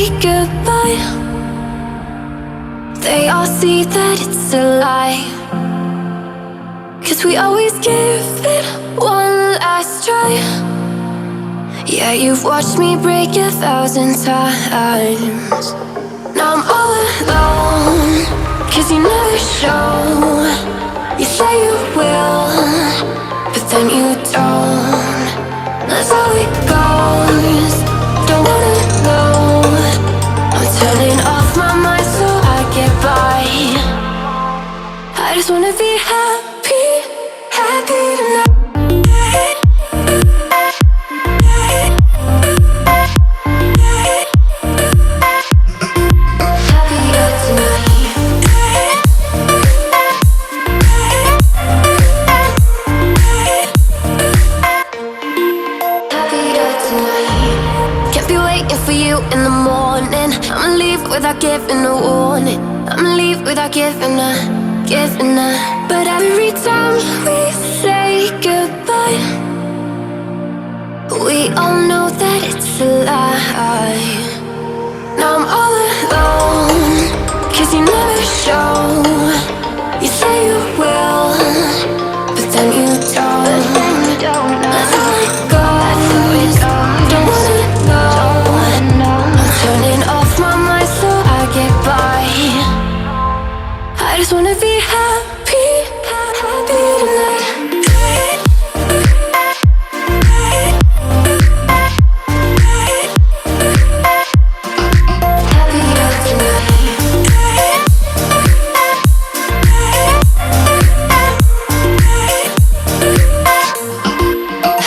say goodbye, they all see that it's a lie. 'Cause we always give it one last try. Yeah, you've watched me break 1,000 times. Now I'm all alone, 'cause you never show. You say you will, but then you don't. That's how it goes. Don't wanna know. I'm turning off my mind so I get by. I just wanna be happy, happy tonight. In the morning, I'ma leave without giving a warning. I'ma leave without giving a. But every time we say goodbye, we all know that it's a lie. Now I'm all alone, 'cause you never show. You say you will, but then you don't. That's how it goes. Don't wanna know. Turning off my mind so I get by. I just wanna be happy, happy tonight.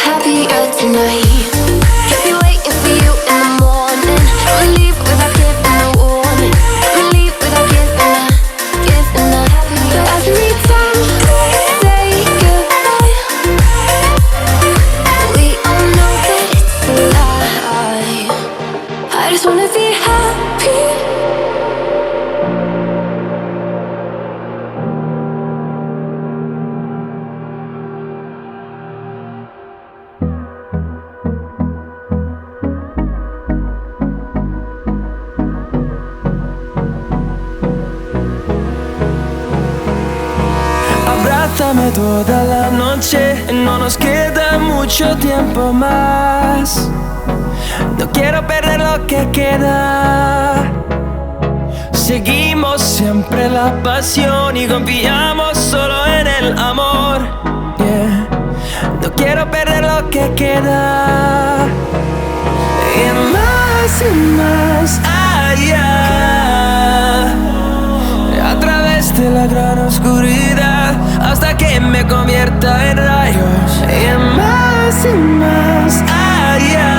Happier tonight. Abrázame toda la noche, no nos queda mucho tiempo más. No quiero perder lo que queda. Seguimos siempre la pasión y confiamos solo en el amor. Yeah. No quiero perder lo que queda. Y más allá, a través de la gran oscuridad, hasta que me convierta en rayos. Y más allá,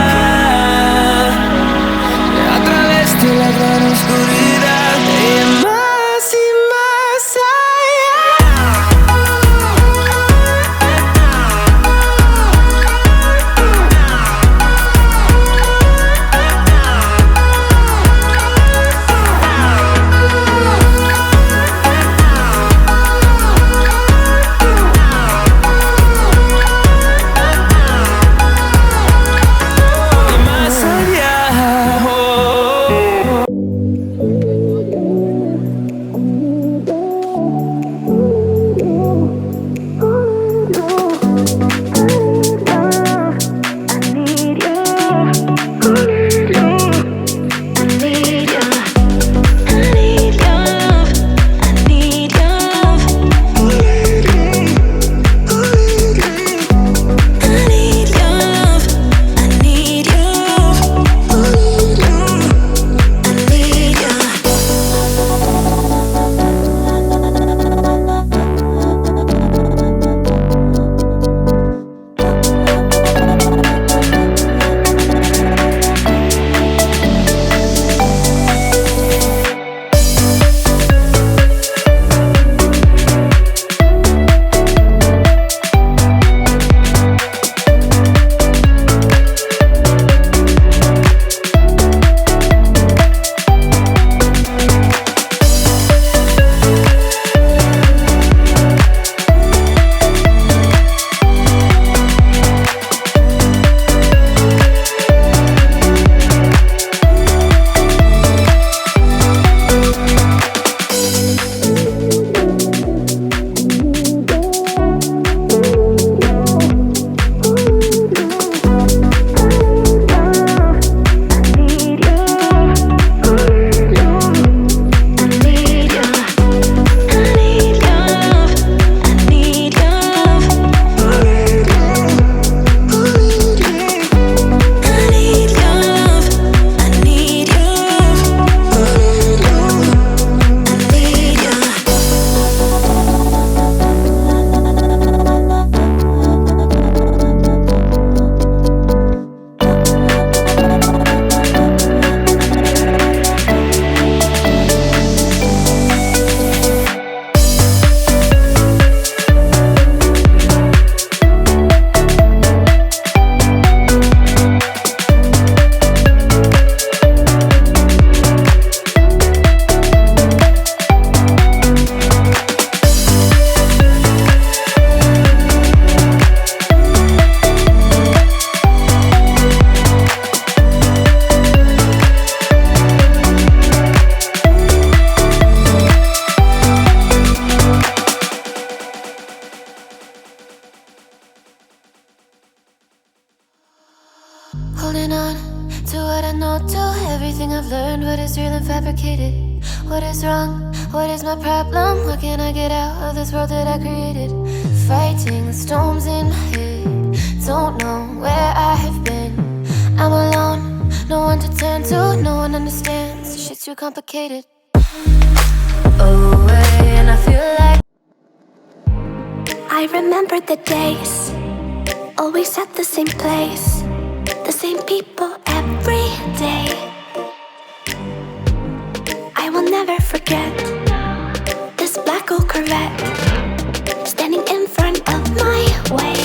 a través de la gran oscuridad. Y más allá. holding on to what I know, to everything I've learned. What is real and fabricated? What is wrong? What is my problem? How can I get out of this world that I created? Fighting the storms in my head, don't know where I have been. I'm alone, no one to turn to, no one understands. Shit's too complicated. Away, and I feel like I remember the days, always at the same place, the same people every day. I will never forget this black old Corvette standing in front of my way.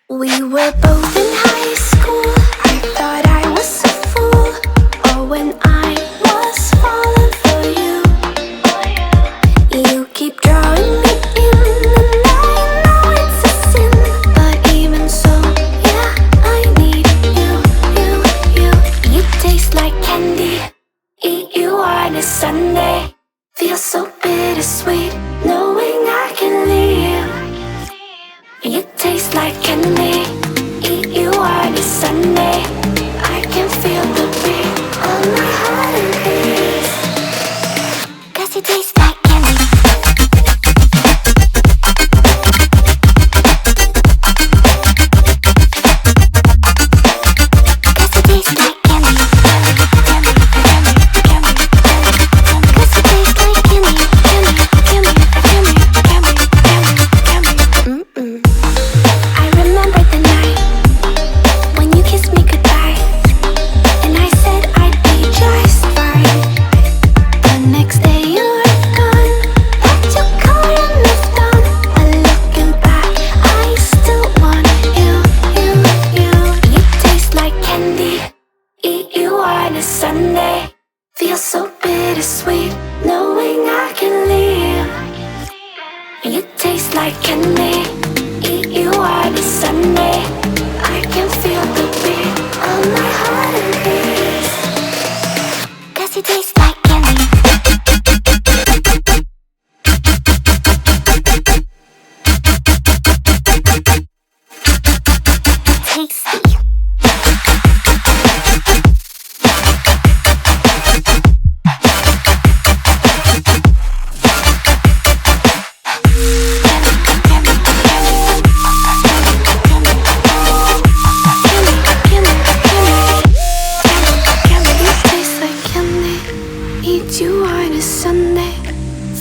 We were both in high school. I thought I was a fool. Oh, when I was falling for you. You keep drawing me in, and I know it's a sin, but even so, yeah, I need you. You taste like candy. Eat you on a Sunday. Feel so bittersweet, knowing I can leave. You taste like candy. Eat you on a Sunday. I can feel the beat of my heart and beats. 'Cause you taste like candy. Sunday, feel so bittersweet, knowing I can leave. You taste like candy. Eat you on a Sunday. I can feel the beat of my heart and beats. 'Cause you taste like candy. Tasty. Eat you on a Sunday.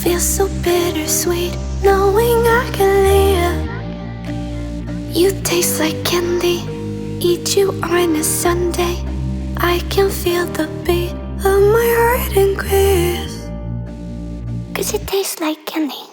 Feel so bittersweet, knowing I can leave. You taste like candy. Eat you on a Sunday. I can feel the beat of my heart increase. 'Cause it tastes like candy.